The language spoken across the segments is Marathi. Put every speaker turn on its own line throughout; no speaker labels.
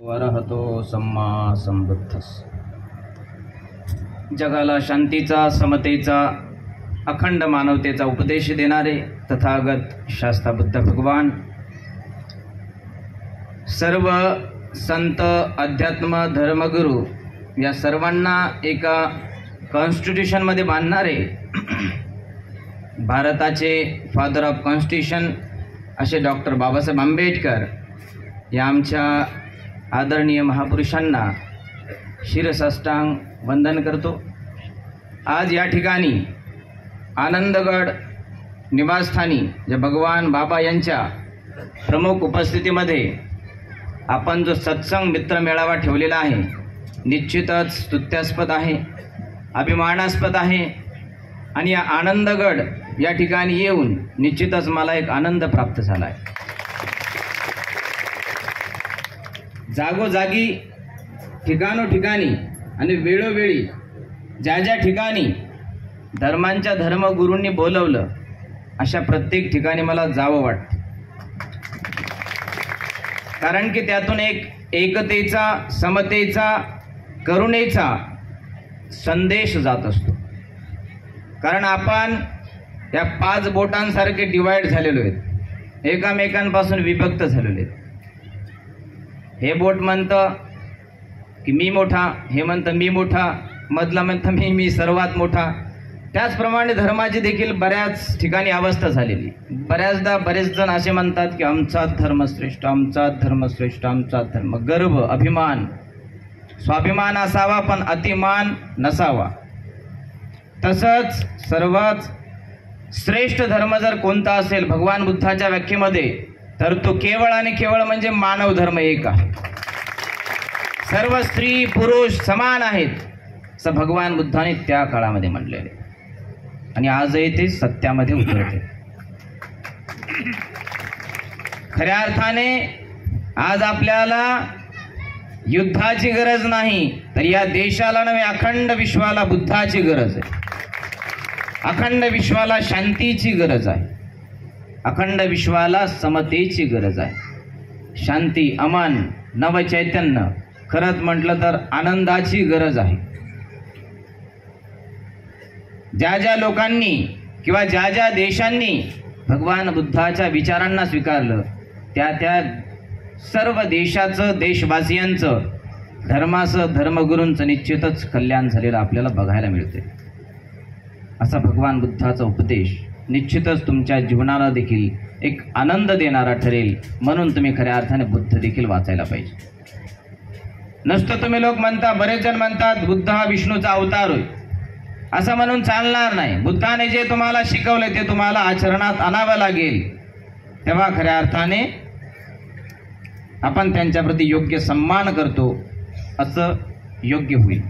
वरहतो सम्मा संबुद्धस। जगाला शांतीचा, समतेचा, अखंड मानवतेचा उपदेश देणारे तथागत शास्ता बुद्ध भगवान, सर्व संत, अध्यात्म, धर्मगुरू या सर्वांना एका कॉन्स्टिट्यूशनमध्ये बांधणारे भारताचे फादर ऑफ कॉन्स्टिट्यूशन असे डॉक्टर बाबासाहेब आंबेडकर या आमच्या आदरणीय महापुरुषांना शिरसाष्टांग वंदन करतो। आज या ठिकाणी आनंदगड निवासस्थानी जे भगवान बाबा यांच्या प्रमुख उपस्थितीमध्ये आपण जो सत्संग मित्र मेळावा ठेवलेला आहे, निश्चितच स्तुत्यास्पद आहे, अभिमानास्पद आहे आणि या आनंदगड या ठिकाणी येऊन निश्चितच मला एक आनंद प्राप्त झाला आहे। जागोजागी, ठिकाणोठिकाणी आणि वेळोवेळी ज्या ज्या ठिकाणी धर्मांच्या धर्मगुरूंनी बोलवलं अशा प्रत्येक ठिकाणी मला जावं वाटतं, कारण की त्यातून एक एकतेचा, समतेचा, करुणेचा संदेश जात असतो। कारण आपण या 5 बोटांसारखे डिवाइड झालेलो आहेत, एकमेकांपासून विभक्त झालेले आहेत। हे बोट म्हणतं की मी मोठा, हे म्हणतं मी मोठा, मधला म्हणतं मी सर्वात मोठा। त्याचप्रमाणे धर्माची देखील बऱ्याच ठिकाणी अवस्था झालेली। बऱ्याचदा बरेच जण असे म्हणतात की आमचाच धर्म श्रेष्ठ, आमचाच धर्म श्रेष्ठ, आमचाच धर्म। गर्व, अभिमान, स्वाभिमान असावा पण अतिमान नसावा। तसंच सर्वात श्रेष्ठ धर्म जर कोणता असेल भगवान बुद्धाच्या व्याख्येमध्ये, तर तो केवळ आणि केवळ म्हणजे मानव धर्म एक आहे। सर्व स्त्री पुरुष समान आहेत असं भगवान बुद्धाने त्या काळामध्ये म्हटलेले आणि आजही ते सत्यामध्ये उतरते। खऱ्या अर्थाने आज आपल्याला युद्धाची गरज नाही, तर या देशाला नव्हे अखंड विश्वाला बुद्धाची गरज आहे। अखंड विश्वाला शांतीची गरज आहे, अखंड विश्वाला समतेची गरज आहे। शांती, अमन, नवचैतन्य, खरंच म्हटलं तर आनंदाची गरज आहे। ज्या ज्या लोकांनी किंवा ज्या ज्या देशांनी भगवान बुद्धाच्या विचारांना स्वीकारलं, त्या त्या सर्व देशाचं, देशवासियांचं, धर्माचं, धर्मगुरूंचं निश्चितच कल्याण झालेलं आपल्याला बघायला मिळते। असा भगवान बुद्धाचा उपदेश निश्चितच तुमच्या जीवनाला देखील एक आनंद देणारा ठरेल, म्हणून तुम्ही खऱ्या अर्थाने बुद्ध देखील वाचायला पाहिजे। नसतं तुम्ही लोक म्हणता, बरेच जण म्हणतात बुद्ध हा विष्णूचा अवतार होय, असं म्हणून चालणार नाही। बुद्धाने जे तुम्हाला शिकवले ते तुम्हाला आचरणात आणावं लागेल, तेव्हा खऱ्या अर्थाने आपण त्यांच्याप्रती योग्य सन्मान करतो असं योग्य होईल।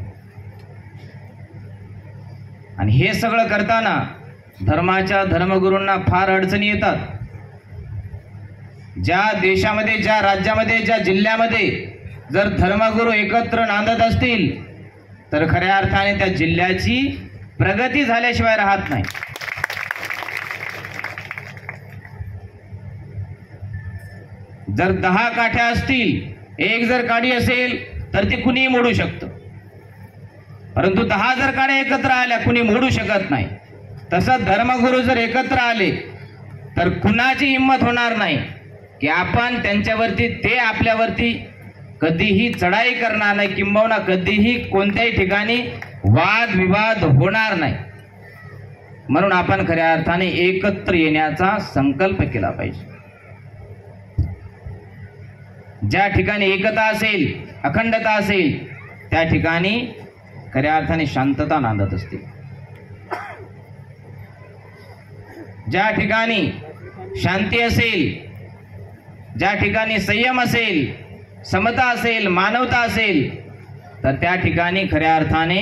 आणि हे सगळं करताना धर्माच्या धर्मगुरूंना फार अडचणी येतात। ज्या देशामध्ये, ज्या राज्यामध्ये, ज्या जिल्ह्यामध्ये जर धर्मगुरू एकत्र नांदत असतील, तर खऱ्या अर्थाने त्या जिल्ह्याची प्रगती झाल्याशिवाय राहत नाही। जर 10 काठ्या असतील, एक जर काडी असेल तर ते कुणीही मोडू शकतं, परंतु 10 जर काड्या एकत्र आल्या कुणी मोडू शकत नाही। तसंच धर्मगुरू जर एकत्र आले तर कुणाची हिंमत होणार नाही की आपण त्यांच्यावरती, ते आपल्यावरती कधीही चढाई करणार नाही, किंबहुना कधीही कोणत्याही ठिकाणी वाद विवाद होणार नाही। म्हणून आपण खऱ्या अर्थाने एकत्र येण्याचा संकल्प केला पाहिजे। ज्या ठिकाणी एकता असेल, अखंडता असेल, त्या ठिकाणी खऱ्या अर्थाने शांतता नांदत असते। ज्या ठिकाणी शांती असेल, ज्या ठिकाणी संयम असेल, समता असेल, मानवता असेल, तर त्या ठिकाणी खऱ्या अर्थाने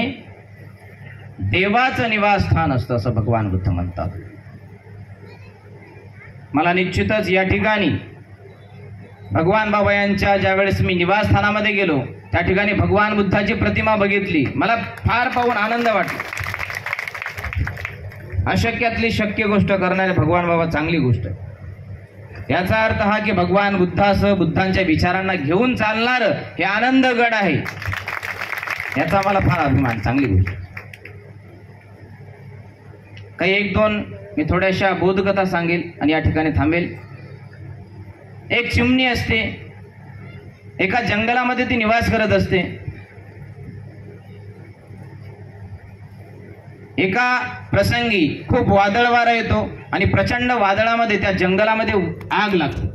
देवाचं निवासस्थान असतं असं भगवान बुद्ध म्हणतात। मला निश्चितच या ठिकाणी भगवान बाबा यांच्या ज्यावेळेस मी निवासस्थानामध्ये गेलो, त्या ठिकाणी भगवान बुद्धाची प्रतिमा बघितली, मला फार पाहून आनंद वाटला। अशक्यातली शक्य गोष्ट करणारे भगवान बाबा चांगली गोष्ट आहे। याचा अर्थ हा की भगवान बुद्धासह बुद्धांच्या विचारांना घेऊन चालणार हे आनंदगड आहे, याचा मला फार अभिमान. चांगली गोष्ट. काही एक दोन मी थोड्याशा बोधकथा सांगेल आणि या ठिकाणी थांबेल. एक चिमणी असते, एका जंगलामध्ये ती निवास करत असते. एका प्रसंगी खूप वादळ वारा येतो आणि प्रचंड वादळामध्ये त्या जंगलामध्ये आग लागते.